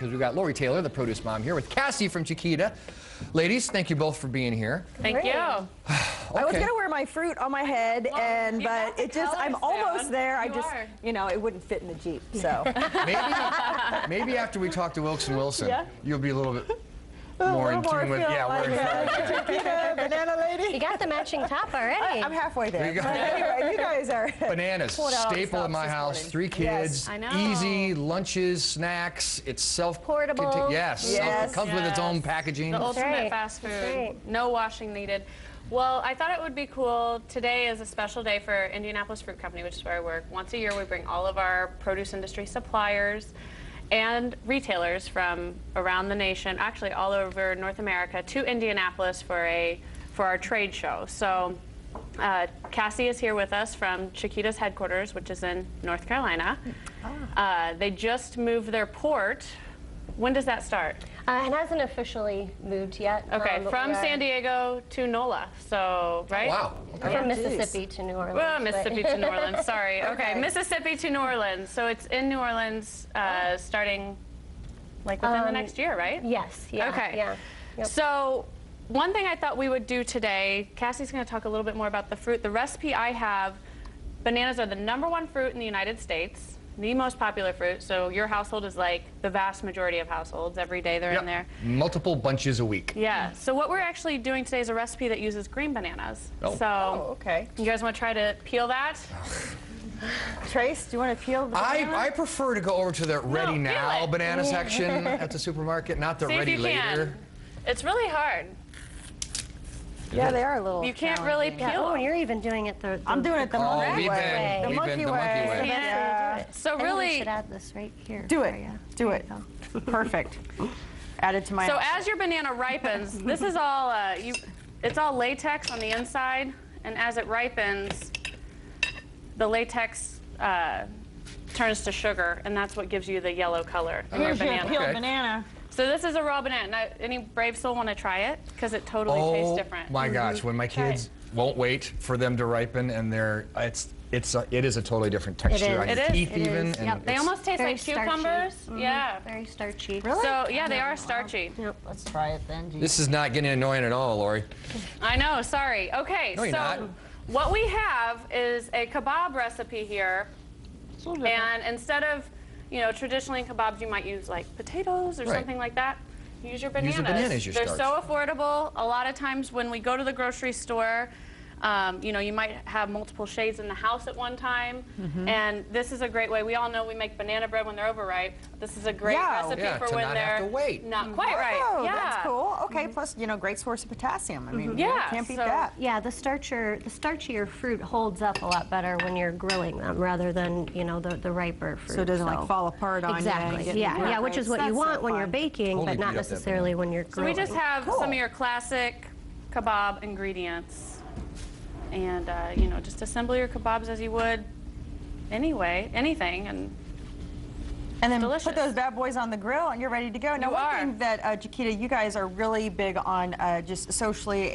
because we've got Lori Taylor, the produce mom, here with Cassie from Chiquita. Ladies, thank you both for being here. Thank you. I was gonna wear my fruit on my head, but it just, I'm almost there. I just, you know, it wouldn't fit in the Jeep, so. maybe after we talk to Wilkes and Wilson, Yeah. you'll be a little bit more in tune with, Chiquita, banana lady. You got the matching top already. I'm halfway there. There you go. But anyway, you guys are. Bananas, Pulling out all the staple in stops my this house. morning. 3 kids, Yes. I know. easy lunches, snacks. It's Portable. Yes, Yes. it comes with its own packaging. The ultimate right. fast food. That's right. No washing needed. Well, I thought it would be cool. Today is a special day for Indianapolis Fruit Company, which is where I work. Once a year, we bring all of our produce industry suppliers and retailers from around the nation, actually all over North America, to Indianapolis for our trade show. So Cassie is here with us from Chiquita's headquarters, which is in North Carolina. They just moved their port. When does that start? It hasn't officially moved yet. Okay, but from we are San Diego to NOLA, so, right? Wow. Okay. From Mississippi to New Orleans. Well, but- Mississippi to New Orleans, sorry. Okay, Okay. Mississippi to New Orleans. So it's in New Orleans starting like within the next year, right? Yes, yeah. Okay. Yeah. Yep. So one thing I thought we would do today, Cassie's going to talk a little bit more about the fruit. The recipe I have, bananas are the #1 fruit in the United States, the most popular fruit. So your household is like the vast majority of households. Every day they're in there. Multiple bunches a week. Yeah. So what we're actually doing today is a recipe that uses green bananas. Oh. So Okay. you guys want to try to peel that? Trace, do you want to peel the banana? I prefer to go over to the ready peel now it. banana section at the supermarket, not the See if ready you later. can. It's really hard. Yeah, they are a little You can't really challenging. peel Oh, them. and you're even doing it the I'm doing it the Oh, monkey we've way. been the monkey way. Yeah. So I think we really, should add this right here. Do for it. ya. Do There it. you go. Perfect. Add it to my. so as your banana ripens, this is all it's all latex on the inside, and as it ripens, the latex turns to sugar, and that's what gives you the yellow color in your Here's your banana. peeled Okay. banana. So this is a raw banana. Now, any brave soul want to try it? Because it totally tastes different. My gosh, when my kids won't wait for them to ripen, and it is a totally different texture on is. your It is. teeth It even. is. And Yep. They it's- almost taste Very like starchy. cucumbers. Yeah. Very starchy. Really? So yeah, they are starchy. Yep. Let's try it then. This is not getting annoying at all, Lori. I know, sorry. Okay, No, you're so not. what we have is a kebab recipe here. And instead of, traditionally in kebabs you might use like potatoes or Right. something like that. Use your bananas. Use the banana as your They're starch. so affordable. A lot of times when we go to the grocery store, you might have multiple shades in the house at one time. And this is a great way. We all know we make banana bread when they're overripe. This is a great Yeah. recipe Yeah, for to when not they're have to wait. not quite right. Oh, Yeah. that's cool. Okay, plus, great source of potassium. I mean, Yeah, can't beat so- that. Yeah, the starchier fruit holds up a lot better when you're grilling them rather than, the riper fruit. So it doesn't like fall apart on you. Exactly. and get Yeah, the yeah, which is what you That's want so when you're fun. baking, Totally but not beat up that necessarily when you're So grilling. we just have Cool. some of your classic kebab ingredients. And, just assemble your kebabs as you would anything. And then delicious. put those bad boys on the grill, and you're ready to go. Now, You one are. thing that, Chiquita, you guys are really big on just socially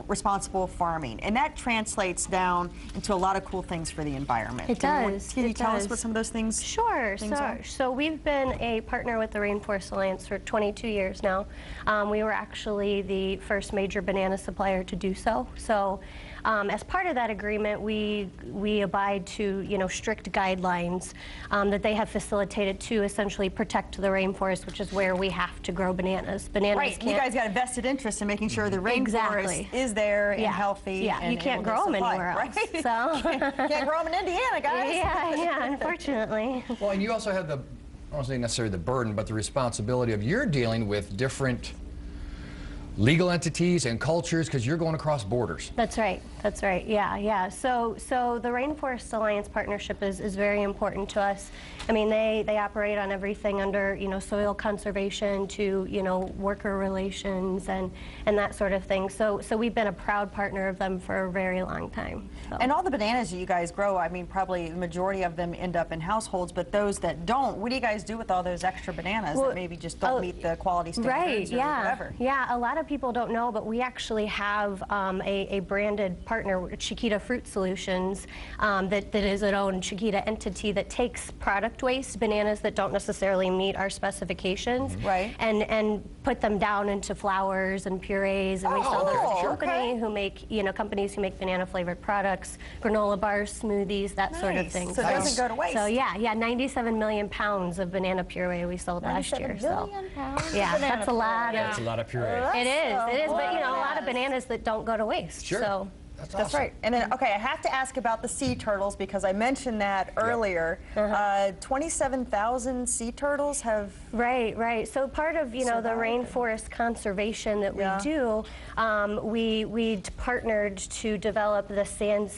responsible farming, and that translates down into a lot of cool things for the environment. It does. Can you It tell us does. what some of those things? Sure. things are? So we've been a partner with the Rainforest Alliance for 22 years now. We were actually the first major banana supplier to do so. So as part of that agreement, we abide to strict guidelines that they have facilitated to essentially protect the rainforest, which is where we have to grow bananas. Bananas Right, can't. you guys got a vested interest in making sure the rainforest Exactly. is there and Yeah. healthy. Yeah, and you can't able to grow them supply, anywhere else. right? So. Can't grow them in Indiana, guys. Yeah, unfortunately. Well, and you also have I don't want to say necessarily the burden, but the responsibility of you're dealing with different legal entities and cultures because you're going across borders. That's right. That's right. Yeah, yeah. So the Rainforest Alliance partnership is very important to us. I mean, they operate on everything under soil conservation to worker relations and that sort of thing. So we've been a proud partner of them for a very long time. So. And all the bananas that you guys grow, I mean, probably the majority of them end up in households, but those that don't, what do you guys do with all those extra bananas that maybe just don't meet the quality standards right, or yeah. whatever? Yeah, a lot of people don't know, but we actually have a branded partner, Chiquita Fruit Solutions, that is an own Chiquita entity that takes product waste, bananas that don't necessarily meet our specifications, Right. and put them down into flours and purees, and we sell those cool. to Okay. companies who make banana flavored products, granola bars, smoothies, that sort of Nice. thing. So it doesn't go to waste. So yeah, 97 million pounds of banana puree we sold last year. 97 million pounds of Yeah, banana that's a lot That's a of. lot of puree. It is, but a a lot of bananas that don't go to waste. Sure. So. That's That's awesome. right. And then, okay, I have to ask about the sea turtles because I mentioned that earlier. 27,000 sea turtles have. Right. So part of the rainforest conservation that we Yeah. do, we partnered to develop the San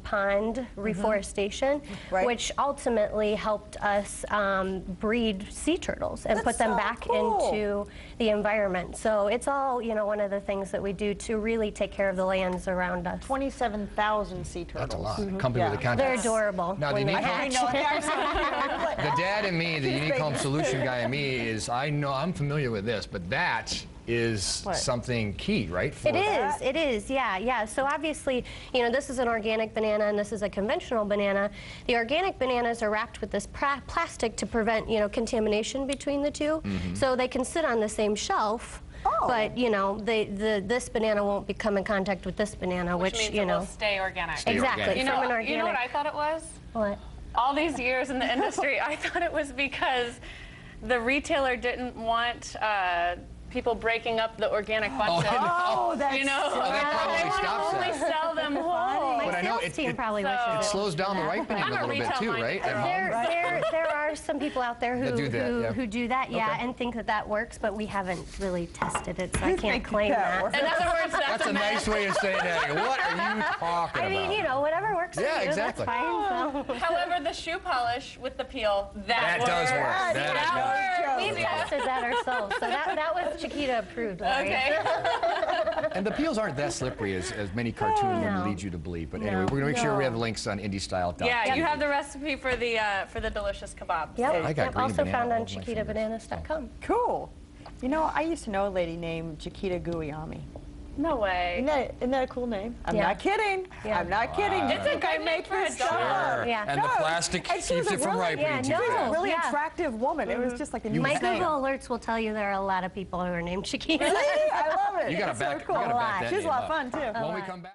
pond reforestation, Right. which ultimately helped us breed sea turtles and That's put them so back cool. into the environment. So it's all one of the things that we do to really take care of the lands around us. 27,000 sea turtles. That's a lot. A company with a Yeah. contact. They're adorable. Now, the when they unique- I hatch. know, they are so cute. The dad in me, the unique home solution guy in me, I'm familiar with this, but that is What? something key, right? For It is, yeah. So obviously, this is an organic banana and this is a conventional banana. The organic bananas are wrapped with this plastic to prevent, contamination between the two. So they can sit on the same shelf. Oh. But this banana won't come in contact with this banana, which, means it will stay organic. exactly. organic. You from an know, organic. you know what I thought it was? What? All these years in the industry, I thought it was because the retailer didn't want people breaking up the organic bunches. Oh, that's You know, so that probably they want stops to only that. sell them whole. My But I know sales it- team it- probably so- wishes It it slows down the that. ripening I'm a a little bit retail too, minded right? At person. home? There are some people out there That do that, who do that, yeah, Okay. and think that works, but we haven't really tested it, so I You can't think claim that that. works? In other words, That's a nice way of saying that. What are you talking I about? mean, whatever works for Yeah, you, exactly. that's fine. So. However, the shoe polish with the peel, that does works. work. That That does. works. We've tested that ourselves, so that was Chiquita approved, right? Okay. And the peels aren't that slippery as many cartoon No. would lead you to believe. But anyway, No. we're going to make sure we have No. links on IndieStyle.tv. Yeah, you have the recipe for the delicious kebabs. Yep. I got green Also banana found all on over my fingers. ChiquitaBananas.com. Cool. I used to know a lady named Chiquita Guiami. No way. Isn't that a cool name? I'm Yeah. not kidding. Yeah. I'm not kidding. It's a think I good make name for this a dog. stuff up. Sure. Yeah. And the No, plastic and she was keeps a it from really- ripening yeah, too no. She was a fast. really Yeah. attractive woman. It was just like a new My name. Google alerts will tell you there are a lot of people who are named Chiquita. See? I love it. You got It's to so back, cool. you gotta back that She's a name lot up. of fun, too. When we come back.